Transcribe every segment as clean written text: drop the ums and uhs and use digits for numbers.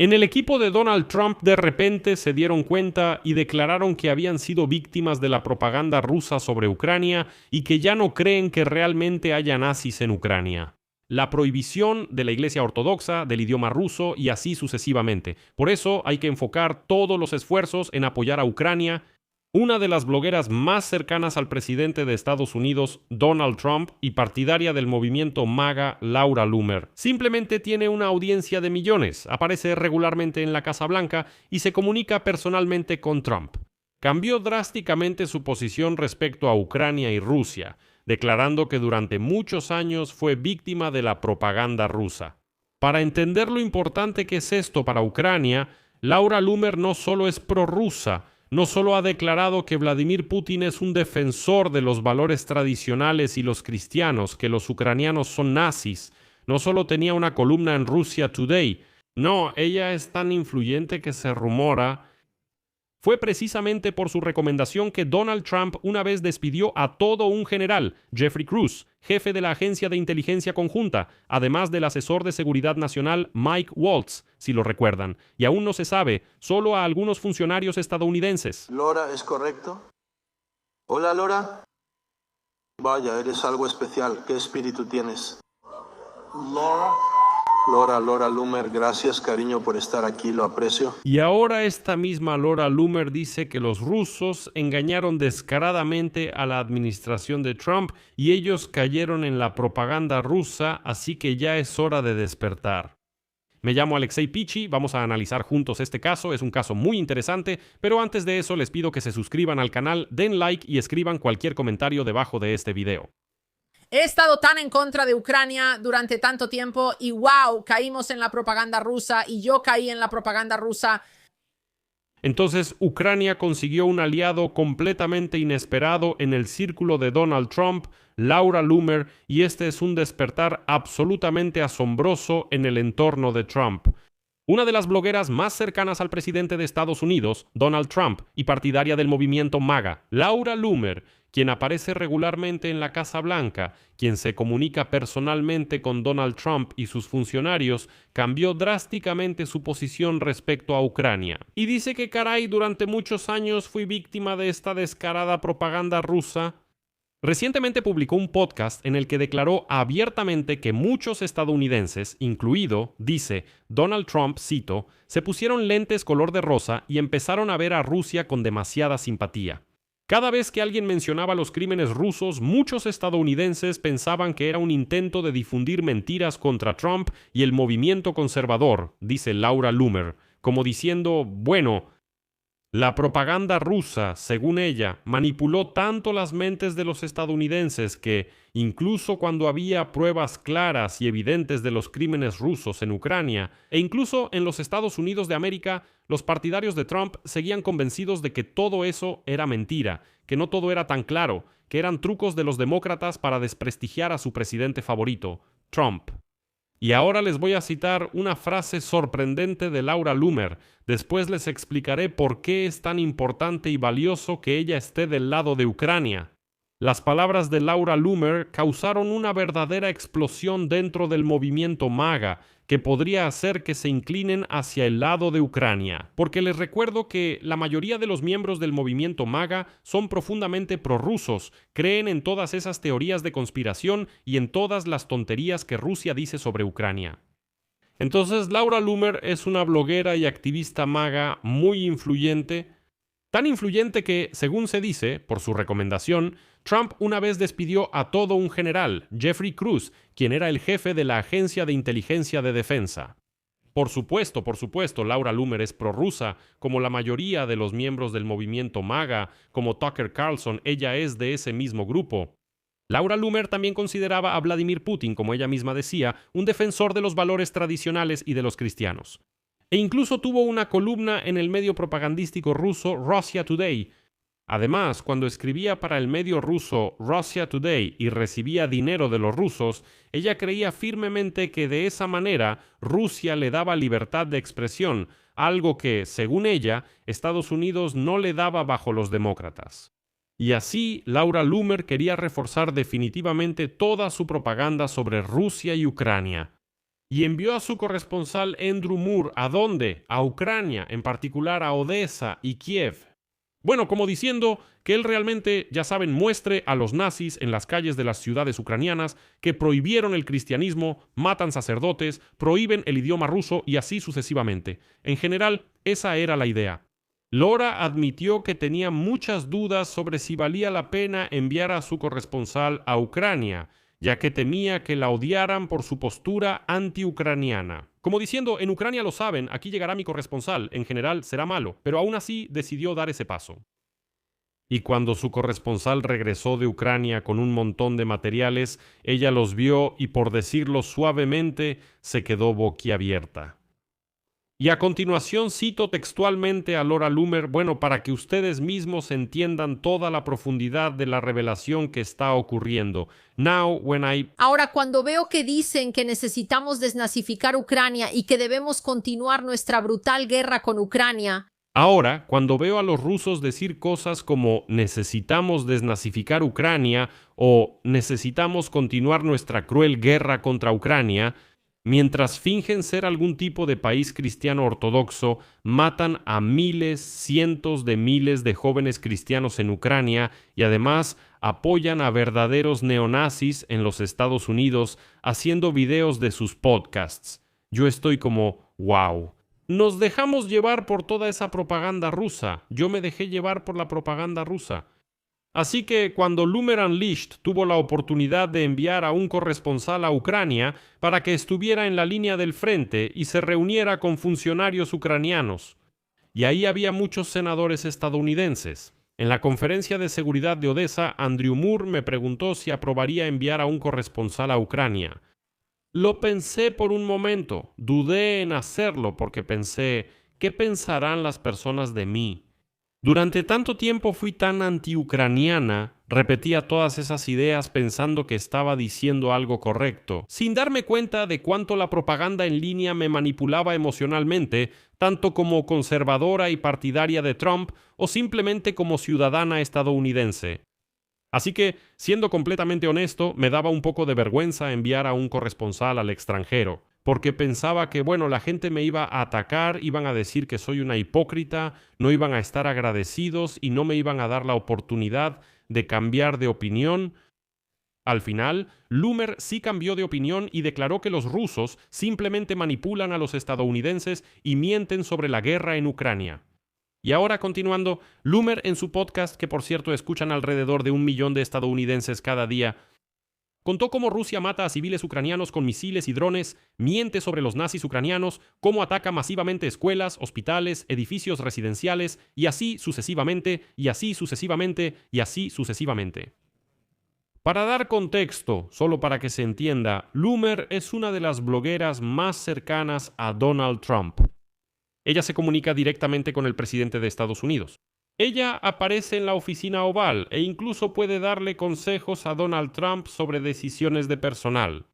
En el equipo de Donald Trump de repente se dieron cuenta y declararon que habían sido víctimas de la propaganda rusa sobre Ucrania y que ya no creen que realmente haya nazis en Ucrania. La prohibición de la Iglesia Ortodoxa, del idioma ruso y así sucesivamente. Por eso hay que enfocar todos los esfuerzos en apoyar a Ucrania. Una de las blogueras más cercanas al presidente de Estados Unidos, Donald Trump, y partidaria del movimiento MAGA, Laura Loomer, simplemente tiene una audiencia de millones, aparece regularmente en la Casa Blanca y se comunica personalmente con Trump. Cambió drásticamente su posición respecto a Ucrania y Rusia, declarando que durante muchos años fue víctima de la propaganda rusa. Para entender lo importante que es esto para Ucrania, Laura Loomer no solo es prorrusa, no solo ha declarado que Vladimir Putin es un defensor de los valores tradicionales y los cristianos, que los ucranianos son nazis, no solo tenía una columna en Russia Today, no, ella es tan influyente que se rumora. Fue precisamente por su recomendación que Donald Trump una vez despidió a todo un general, Jeffrey Cruz, jefe de la Agencia de Inteligencia Conjunta, además del asesor de seguridad nacional Mike Waltz, si lo recuerdan, y aún no se sabe, solo a algunos funcionarios estadounidenses. Laura, ¿es correcto? Hola, Laura. Vaya, eres algo especial. ¿Qué espíritu tienes? Laura Loomer, gracias, cariño, por estar aquí, lo aprecio. Y ahora esta misma Laura Loomer dice que los rusos engañaron descaradamente a la administración de Trump y ellos cayeron en la propaganda rusa, así que ya es hora de despertar. Me llamo Alexei Pichi, vamos a analizar juntos este caso, es un caso muy interesante, pero antes de eso les pido que se suscriban al canal, den like y escriban cualquier comentario debajo de este video. He estado tan en contra de Ucrania durante tanto tiempo y wow, caímos en la propaganda rusa y yo caí en la propaganda rusa. Entonces, Ucrania consiguió un aliado completamente inesperado en el círculo de Donald Trump, Laura Loomer, y este es un despertar absolutamente asombroso en el entorno de Trump. Una de las blogueras más cercanas al presidente de Estados Unidos, Donald Trump, y partidaria del movimiento MAGA, Laura Loomer, quien aparece regularmente en la Casa Blanca, quien se comunica personalmente con Donald Trump y sus funcionarios, cambió drásticamente su posición respecto a Ucrania. Y dice que caray, durante muchos años fui víctima de esta descarada propaganda rusa. Recientemente publicó un podcast en el que declaró abiertamente que muchos estadounidenses, incluido, dice, Donald Trump, cito, se pusieron lentes color de rosa y empezaron a ver a Rusia con demasiada simpatía. Cada vez que alguien mencionaba los crímenes rusos, muchos estadounidenses pensaban que era un intento de difundir mentiras contra Trump y el movimiento conservador, dice Laura Loomer, como diciendo, bueno, la propaganda rusa, según ella, manipuló tanto las mentes de los estadounidenses que, incluso cuando había pruebas claras y evidentes de los crímenes rusos en Ucrania, e incluso en los Estados Unidos de América, los partidarios de Trump seguían convencidos de que todo eso era mentira, que no todo era tan claro, que eran trucos de los demócratas para desprestigiar a su presidente favorito, Trump. Y ahora les voy a citar una frase sorprendente de Laura Loomer. Después les explicaré por qué es tan importante y valioso que ella esté del lado de Ucrania. Las palabras de Laura Loomer causaron una verdadera explosión dentro del movimiento MAGA, que podría hacer que se inclinen hacia el lado de Ucrania. Porque les recuerdo que la mayoría de los miembros del movimiento MAGA son profundamente prorrusos, creen en todas esas teorías de conspiración y en todas las tonterías que Rusia dice sobre Ucrania. Entonces, Laura Loomer es una bloguera y activista MAGA muy influyente, tan influyente que, según se dice, por su recomendación, Trump una vez despidió a todo un general, Jeffrey Cruz, quien era el jefe de la Agencia de Inteligencia de Defensa. Por supuesto, Laura Loomer es prorrusa, como la mayoría de los miembros del movimiento MAGA, como Tucker Carlson, ella es de ese mismo grupo. Laura Loomer también consideraba a Vladimir Putin, como ella misma decía, un defensor de los valores tradicionales y de los cristianos. E incluso tuvo una columna en el medio propagandístico ruso Russia Today. Además, cuando escribía para el medio ruso Russia Today y recibía dinero de los rusos, ella creía firmemente que de esa manera Rusia le daba libertad de expresión, algo que, según ella, Estados Unidos no le daba bajo los demócratas. Y así, Laura Loomer quería reforzar definitivamente toda su propaganda sobre Rusia y Ucrania. y envió a su corresponsal Andrew Moore. ¿A dónde? A Ucrania, en particular a Odessa y Kiev. Bueno, como diciendo que él realmente, ya saben, muestre a los nazis en las calles de las ciudades ucranianas que prohibieron el cristianismo, matan sacerdotes, prohíben el idioma ruso y así sucesivamente. En general, esa era la idea. Laura admitió que tenía muchas dudas sobre si valía la pena enviar a su corresponsal a Ucrania, ya que temía que la odiaran por su postura anti-ucraniana. Como diciendo, en Ucrania lo saben, aquí llegará mi corresponsal, en general será malo, pero aún así decidió dar ese paso. Y cuando su corresponsal regresó de Ucrania con un montón de materiales, ella los vio y, por decirlo suavemente, se quedó boquiabierta. Y a continuación cito textualmente a Laura Loomer, bueno, para que ustedes mismos entiendan toda la profundidad de la revelación que está ocurriendo. Ahora, cuando veo que dicen que necesitamos desnazificar Ucrania y que debemos continuar nuestra brutal guerra con Ucrania, Ahora, cuando veo a los rusos decir cosas como necesitamos desnazificar Ucrania o necesitamos continuar nuestra cruel guerra contra Ucrania, mientras fingen ser algún tipo de país cristiano ortodoxo, matan a miles, cientos de miles de jóvenes cristianos en Ucrania y además apoyan a verdaderos neonazis en los Estados Unidos haciendo videos de sus podcasts. Yo estoy como, wow. Nos dejamos llevar por toda esa propaganda rusa. Yo me dejé llevar por la propaganda rusa. Así que cuando Loomer Unleashed tuvo la oportunidad de enviar a un corresponsal a Ucrania para que estuviera en la línea del frente y se reuniera con funcionarios ucranianos, y ahí había muchos senadores estadounidenses. En la conferencia de seguridad de Odessa, Andrew Moore me preguntó si aprobaría enviar a un corresponsal a Ucrania. Lo pensé por un momento, dudé en hacerlo porque pensé, ¿qué pensarán las personas de mí? Durante tanto tiempo fui tan anti-ucraniana, repetía todas esas ideas pensando que estaba diciendo algo correcto, sin darme cuenta de cuánto la propaganda en línea me manipulaba emocionalmente, tanto como conservadora y partidaria de Trump o simplemente como ciudadana estadounidense. Así que, siendo completamente honesto, me daba un poco de vergüenza enviar a un corresponsal al extranjero, porque pensaba que, bueno, la gente me iba a atacar, iban a decir que soy una hipócrita, no iban a estar agradecidos y no me iban a dar la oportunidad de cambiar de opinión. Al final, Loomer sí cambió de opinión y declaró que los rusos simplemente manipulan a los estadounidenses y mienten sobre la guerra en Ucrania. Y ahora, continuando, Loomer en su podcast, que por cierto escuchan alrededor de 1 millón de estadounidenses cada día, contó cómo Rusia mata a civiles ucranianos con misiles y drones, miente sobre los nazis ucranianos, cómo ataca masivamente escuelas, hospitales, edificios residenciales, y así sucesivamente, y así sucesivamente, y así sucesivamente. Para dar contexto, solo para que se entienda, Loomer es una de las blogueras más cercanas a Donald Trump. Ella se comunica directamente con el presidente de Estados Unidos. Ella aparece en la oficina oval e incluso puede darle consejos a Donald Trump sobre decisiones de personal.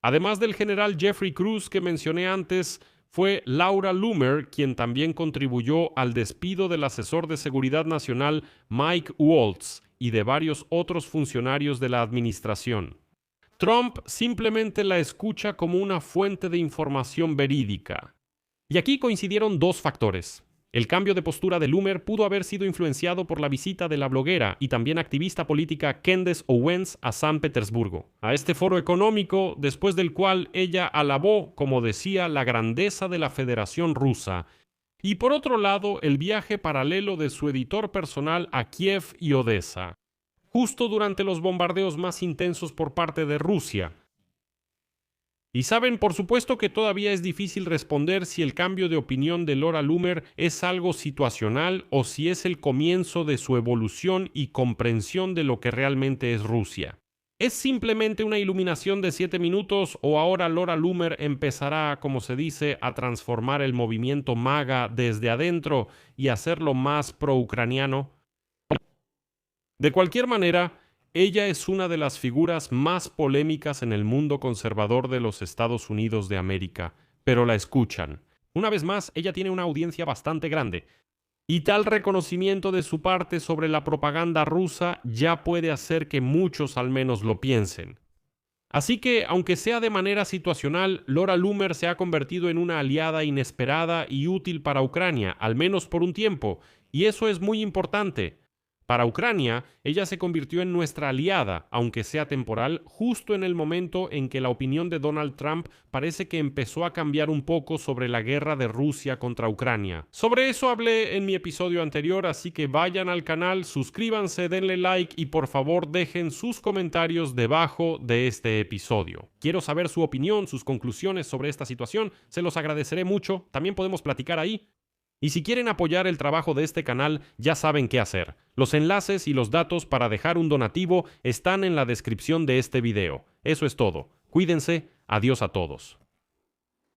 Además del general Jeffrey Cruz que mencioné antes, fue Laura Loomer quien también contribuyó al despido del asesor de seguridad nacional Mike Waltz y de varios otros funcionarios de la administración. Trump simplemente la escucha como una fuente de información verídica. Y aquí coincidieron dos factores. El cambio de postura de Loomer pudo haber sido influenciado por la visita de la bloguera y también activista política Candace Owens a San Petersburgo, a este foro económico después del cual ella alabó, como decía, la grandeza de la Federación Rusa. Y por otro lado, el viaje paralelo de su editor personal a Kiev y Odessa, justo durante los bombardeos más intensos por parte de Rusia. Y saben, por supuesto que todavía es difícil responder si el cambio de opinión de Laura Loomer es algo situacional o si es el comienzo de su evolución y comprensión de lo que realmente es Rusia. ¿Es simplemente una iluminación de 7 minutos o ahora Laura Loomer empezará, como se dice, a transformar el movimiento MAGA desde adentro y hacerlo más pro-ucraniano? De cualquier manera, ella es una de las figuras más polémicas en el mundo conservador de los Estados Unidos de América, pero la escuchan. Una vez más, ella tiene una audiencia bastante grande, y tal reconocimiento de su parte sobre la propaganda rusa ya puede hacer que muchos al menos lo piensen. Así que, aunque sea de manera situacional, Laura Loomer se ha convertido en una aliada inesperada y útil para Ucrania, al menos por un tiempo, y eso es muy importante. Para Ucrania, ella se convirtió en nuestra aliada, aunque sea temporal, justo en el momento en que la opinión de Donald Trump parece que empezó a cambiar un poco sobre la guerra de Rusia contra Ucrania. Sobre eso hablé en mi episodio anterior, así que vayan al canal, suscríbanse, denle like y por favor dejen sus comentarios debajo de este episodio. Quiero saber su opinión, sus conclusiones sobre esta situación, se los agradeceré mucho, también podemos platicar ahí. Y si quieren apoyar el trabajo de este canal, ya saben qué hacer. Los enlaces y los datos para dejar un donativo están en la descripción de este video. Eso es todo. Cuídense. Adiós a todos.